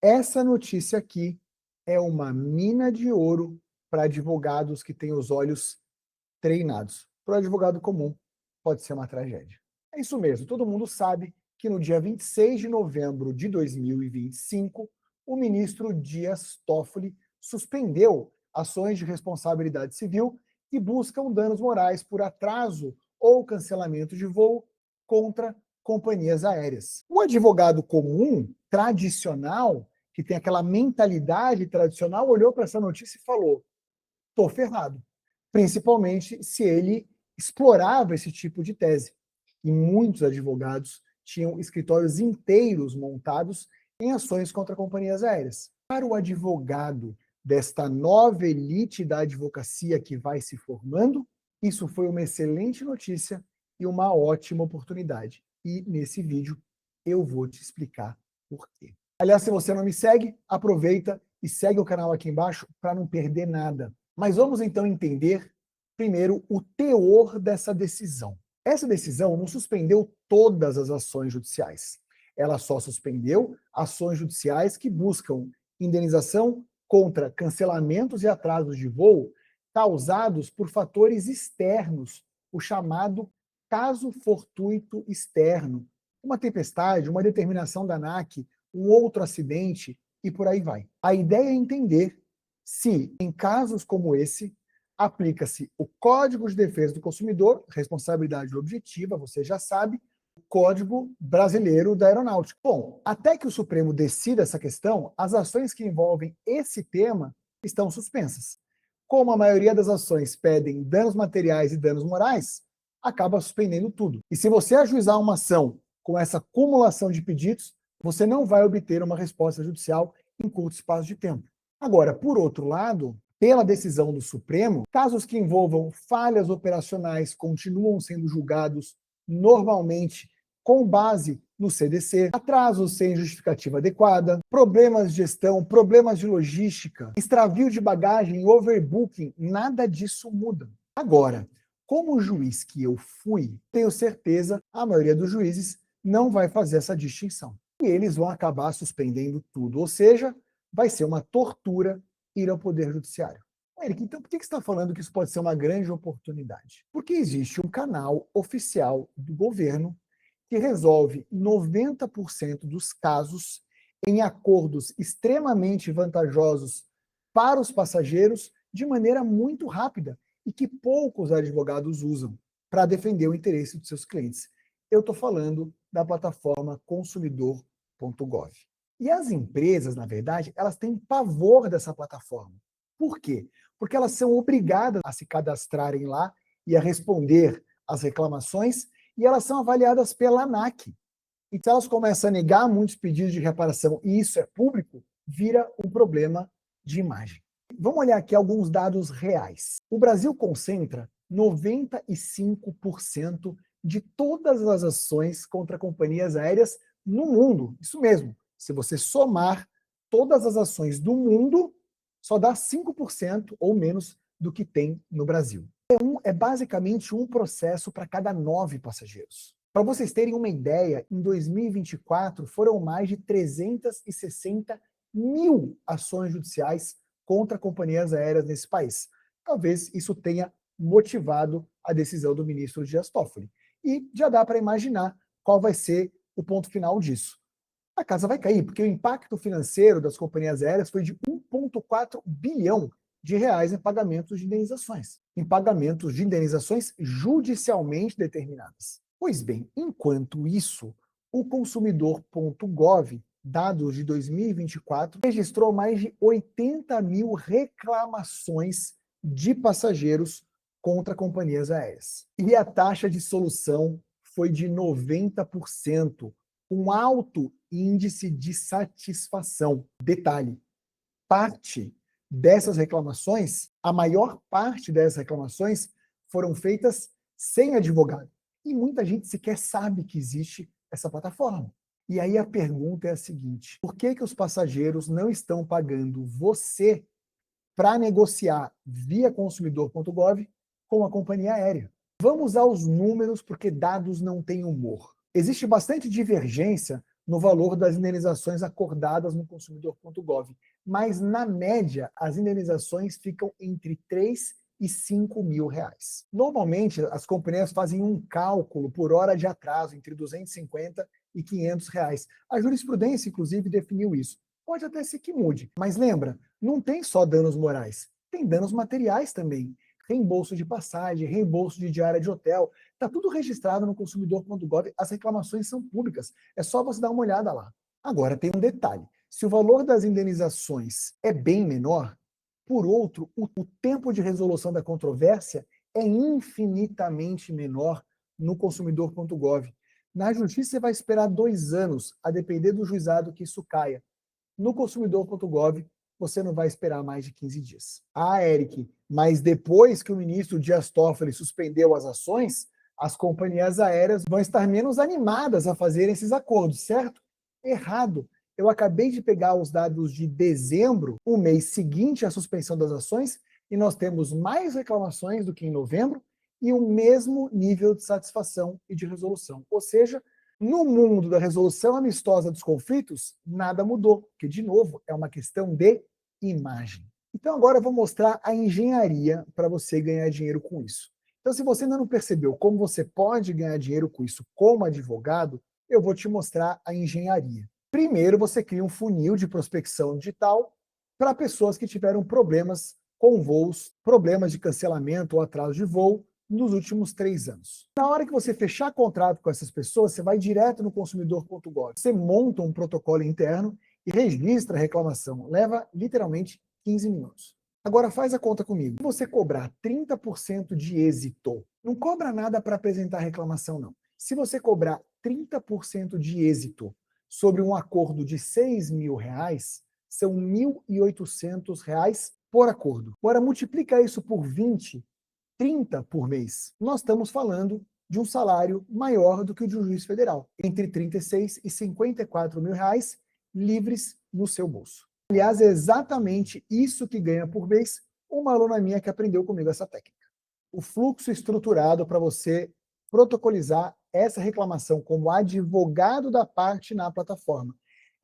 Essa notícia aqui é uma mina de ouro para advogados que têm os olhos treinados. Para o advogado comum, pode ser uma tragédia. É isso mesmo, todo mundo sabe que no dia 26 de novembro de 2025, o ministro Dias Toffoli suspendeu ações de responsabilidade civil que buscam danos morais por atraso ou cancelamento de voo contra companhias aéreas. O advogado comum, tradicional, que tem aquela mentalidade tradicional, olhou para essa notícia e falou: estou ferrado. Principalmente se ele explorava esse tipo de tese. E muitos advogados tinham escritórios inteiros montados em ações contra companhias aéreas. Para o advogado desta nova elite da advocacia que vai se formando, isso foi uma excelente notícia e uma ótima oportunidade. E nesse vídeo eu vou te explicar por quê. Aliás, se você não me segue, aproveita e segue o canal aqui embaixo para não perder nada. Mas vamos então entender primeiro o teor dessa decisão. Essa decisão não suspendeu todas as ações judiciais. Ela só suspendeu ações judiciais que buscam indenização contra cancelamentos e atrasos de voo causados por fatores externos, o chamado caso fortuito externo, uma tempestade, uma determinação da ANAC, um outro acidente e por aí vai. A ideia é entender se, em casos como esse, aplica-se o Código de Defesa do Consumidor, responsabilidade objetiva, você já sabe, o Código Brasileiro da Aeronáutica. Bom, até que o Supremo decida essa questão, as ações que envolvem esse tema estão suspensas. Como a maioria das ações pedem danos materiais e danos morais, acaba suspendendo tudo. E se você ajuizar uma ação com essa acumulação de pedidos, você não vai obter uma resposta judicial em curto espaço de tempo. Agora, por outro lado, pela decisão do Supremo, casos que envolvam falhas operacionais continuam sendo julgados normalmente com base no CDC, atrasos sem justificativa adequada, problemas de gestão, problemas de logística, extravio de bagagem, overbooking, nada disso muda. Agora, como juiz que eu fui, tenho certeza a maioria dos juízes não vai fazer essa distinção. E eles vão acabar suspendendo tudo, ou seja, vai ser uma tortura ir ao Poder Judiciário. Eric, então por que você está falando que isso pode ser uma grande oportunidade? Porque existe um canal oficial do governo que resolve 90% dos casos em acordos extremamente vantajosos para os passageiros de maneira muito rápida e que poucos advogados usam para defender o interesse dos seus clientes. Eu estou falando da plataforma consumidor.gov. E as empresas, na verdade, elas têm pavor dessa plataforma. Por quê? Porque elas são obrigadas a se cadastrarem lá e a responder às reclamações, e elas são avaliadas pela ANAC. E se elas começam a negar muitos pedidos de reparação, e isso é público, vira um problema de imagem. Vamos olhar aqui alguns dados reais. O Brasil concentra 95% de todas as ações contra companhias aéreas no mundo. Isso mesmo. Se você somar todas as ações do mundo, só dá 5% ou menos do que tem no Brasil. É basicamente um processo para cada 9 passageiros. Para vocês terem uma ideia, em 2024 foram mais de 360 mil ações judiciais contra companhias aéreas nesse país. Talvez isso tenha motivado a decisão do ministro Dias Toffoli. E já dá para imaginar qual vai ser o ponto final disso. A casa vai cair, porque o impacto financeiro das companhias aéreas foi de 1,4 bilhão de reais em pagamentos de indenizações. Em pagamentos de indenizações judicialmente determinadas. Pois bem, enquanto isso, o consumidor.gov, dados de 2024, registrou mais de 80 mil reclamações de passageiros contra companhias aéreas. E a taxa de solução foi de 90%, um alto índice de satisfação. Detalhe, parte dessas reclamações, a maior parte dessas reclamações foram feitas sem advogado. E muita gente sequer sabe que existe essa plataforma. E aí a pergunta é a seguinte: por que os passageiros não estão pagando você para negociar via consumidor.gov com a companhia aérea? Vamos aos números, porque dados não têm humor. Existe bastante divergência no valor das indenizações acordadas no consumidor.gov. Mas, na média, as indenizações ficam entre 3 e 5 mil reais. Normalmente, as companhias fazem um cálculo por hora de atraso entre 250 e 500 reais. A jurisprudência, inclusive, definiu isso. Pode até ser que mude, mas lembra, não tem só danos morais, tem danos materiais também. Reembolso de passagem, reembolso de diária de hotel, está tudo registrado no consumidor.gov, as reclamações são públicas, é só você dar uma olhada lá. Agora tem um detalhe, se o valor das indenizações é bem menor, por outro, o tempo de resolução da controvérsia é infinitamente menor no consumidor.gov. Na justiça você vai esperar 2 anos, a depender do juizado que isso caia. No consumidor.gov, você não vai esperar mais de 15 dias. Ah, Eric, mas depois que o ministro Dias Toffoli suspendeu as ações, as companhias aéreas vão estar menos animadas a fazerem esses acordos, certo? Errado. Eu acabei de pegar os dados de dezembro, o mês seguinte à suspensão das ações, e nós temos mais reclamações do que em novembro e o mesmo nível de satisfação e de resolução. Ou seja, no mundo da resolução amistosa dos conflitos, nada mudou, porque, de novo, é uma questão de imagem. Então, agora eu vou mostrar a engenharia para você ganhar dinheiro com isso. Então, se você ainda não percebeu como você pode ganhar dinheiro com isso como advogado, eu vou te mostrar a engenharia. Primeiro, você cria um funil de prospecção digital para pessoas que tiveram problemas com voos, problemas de cancelamento ou atraso de voo nos últimos 3 anos. Na hora que você fechar contrato com essas pessoas, você vai direto no consumidor.gov. Você monta um protocolo interno e registra a reclamação. Leva literalmente 15 minutos. Agora faz a conta comigo. Se você cobrar 30% de êxito, não cobra nada para apresentar a reclamação, não. Se você cobrar 30% de êxito sobre um acordo de 6 mil reais, são 1.800 reais por acordo. Agora multiplica isso por 20, 30 por mês. Nós estamos falando de um salário maior do que o de um juiz federal, entre 36 e 54 mil reais livres no seu bolso. Aliás, é exatamente isso que ganha por mês uma aluna minha que aprendeu comigo essa técnica. O fluxo estruturado para você protocolizar essa reclamação como advogado da parte na plataforma.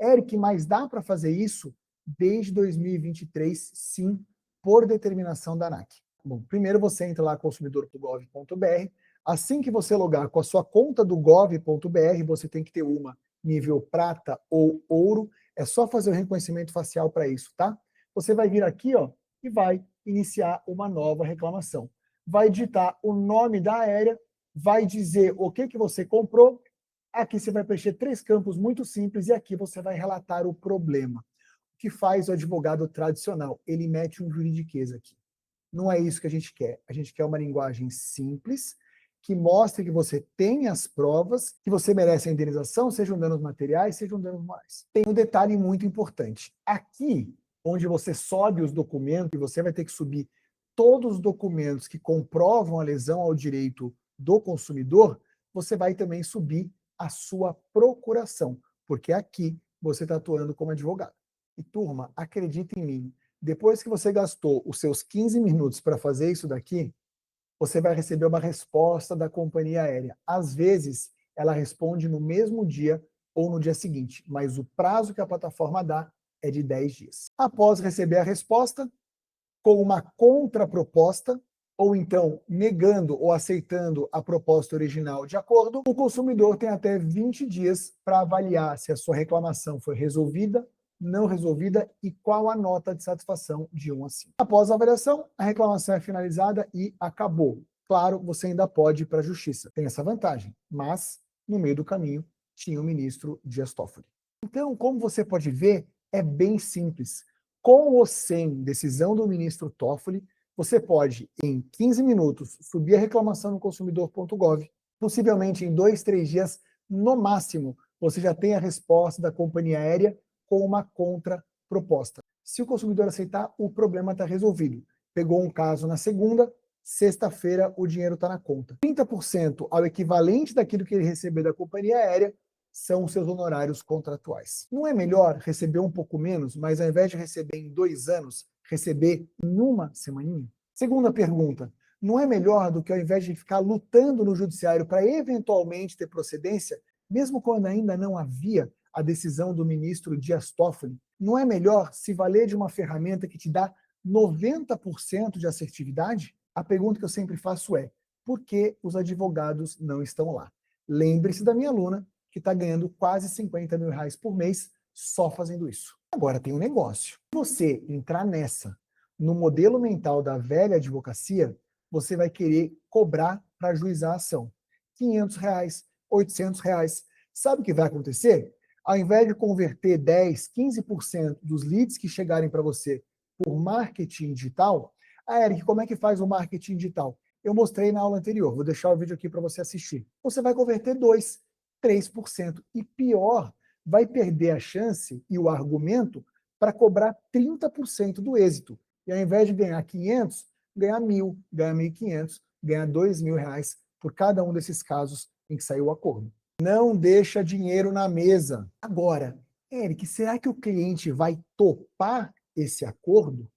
Eric, mas dá para fazer isso desde 2023, sim, por determinação da ANAC. Bom, primeiro você entra lá consumidor.gov.br. Assim que você logar com a sua conta do gov.br, você tem que ter uma nível prata ou ouro. É só fazer o reconhecimento facial para isso, tá? Você vai vir aqui, ó, e vai iniciar uma nova reclamação. Vai digitar o nome da aérea, vai dizer o que você comprou. Aqui você vai preencher 3 campos muito simples e aqui você vai relatar o problema. O que faz o advogado tradicional? Ele mete um juridiquês aqui. Não é isso que a gente quer. A gente quer uma linguagem simples, que mostre que você tem as provas, que você merece a indenização, sejam danos materiais, sejam danos morais. Tem um detalhe muito importante. Aqui, onde você sobe os documentos, e você vai ter que subir todos os documentos que comprovam a lesão ao direito do consumidor, você vai também subir a sua procuração, porque aqui você está atuando como advogado. E, turma, acredita em mim, depois que você gastou os seus 15 minutos para fazer isso daqui, você vai receber uma resposta da companhia aérea. Às vezes, ela responde no mesmo dia ou no dia seguinte, mas o prazo que a plataforma dá é de 10 dias. Após receber a resposta, com uma contraproposta, ou então negando ou aceitando a proposta original de acordo, o consumidor tem até 20 dias para avaliar se a sua reclamação foi resolvida, não resolvida e qual a nota de satisfação de 1 a 5. Após a avaliação, a reclamação é finalizada e acabou. Claro, você ainda pode ir para a justiça, tem essa vantagem, mas no meio do caminho tinha o ministro Dias Toffoli. Então, como você pode ver, é bem simples. Com ou sem decisão do ministro Toffoli, você pode, em 15 minutos, subir a reclamação no consumidor.gov. Possivelmente em 2, 3 dias, no máximo, você já tem a resposta da companhia aérea com uma contraproposta. Se o consumidor aceitar, o problema está resolvido. Pegou um caso na segunda, sexta-feira o dinheiro está na conta. 30% ao equivalente daquilo que ele receber da companhia aérea são os seus honorários contratuais. Não é melhor receber um pouco menos, mas ao invés de receber em 2 anos, receber em 1 semaninha? Segunda pergunta, não é melhor do que ao invés de ficar lutando no judiciário para eventualmente ter procedência, mesmo quando ainda não havia, a decisão do ministro Dias Toffoli, não é melhor se valer de uma ferramenta que te dá 90% de assertividade? A pergunta que eu sempre faço é: por que os advogados não estão lá? Lembre-se da minha aluna, que está ganhando quase 50 mil reais por mês só fazendo isso. Agora tem um negócio. Se você entrar nessa, no modelo mental da velha advocacia, você vai querer cobrar para ajuizar a ação. 500 reais, 800 reais. Sabe o que vai acontecer? Ao invés de converter 10, 15% dos leads que chegarem para você por marketing digital, Eric, como é que faz o marketing digital? Eu mostrei na aula anterior, vou deixar o vídeo aqui para você assistir. Você vai converter 2, 3%. E pior, vai perder a chance e o argumento para cobrar 30% do êxito. E ao invés de ganhar 500, ganhar 1.000, ganhar 1.500, ganhar 2.000 reais por cada um desses casos em que saiu o acordo. Não deixa dinheiro na mesa. Agora, Eric, será que o cliente vai topar esse acordo?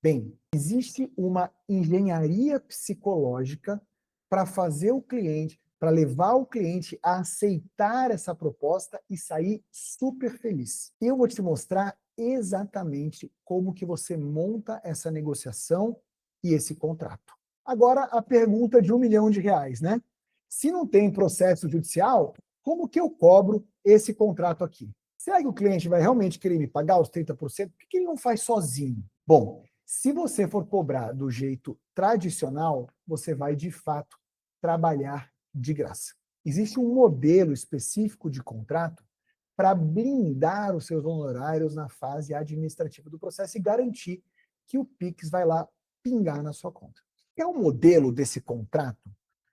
Bem, existe uma engenharia psicológica para fazer o cliente, para levar o cliente a aceitar essa proposta e sair super feliz. Eu vou te mostrar exatamente como que você monta essa negociação e esse contrato. Agora, a pergunta de R$1 milhão, né? Se não tem processo judicial, como que eu cobro esse contrato aqui? Será que o cliente vai realmente querer me pagar os 30%? Por que ele não faz sozinho? Bom, se você for cobrar do jeito tradicional, você vai, de fato, trabalhar de graça. Existe um modelo específico de contrato para blindar os seus honorários na fase administrativa do processo e garantir que o Pix vai lá pingar na sua conta. É o modelo desse contrato,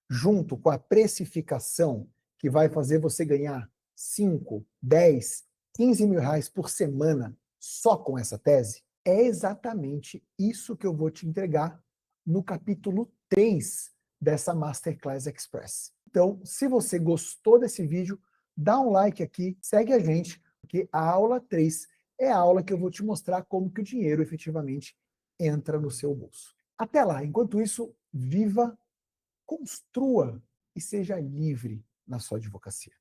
junto com a precificação que vai fazer você ganhar 5, 10, 15 mil reais por semana só com essa tese? É exatamente isso que eu vou te entregar no capítulo 3 dessa Masterclass Express. Então, se você gostou desse vídeo, dá um like aqui, segue a gente, porque a aula 3 é a aula que eu vou te mostrar como que o dinheiro efetivamente entra no seu bolso. Até lá, enquanto isso, viva, construa e seja livre na sua advocacia.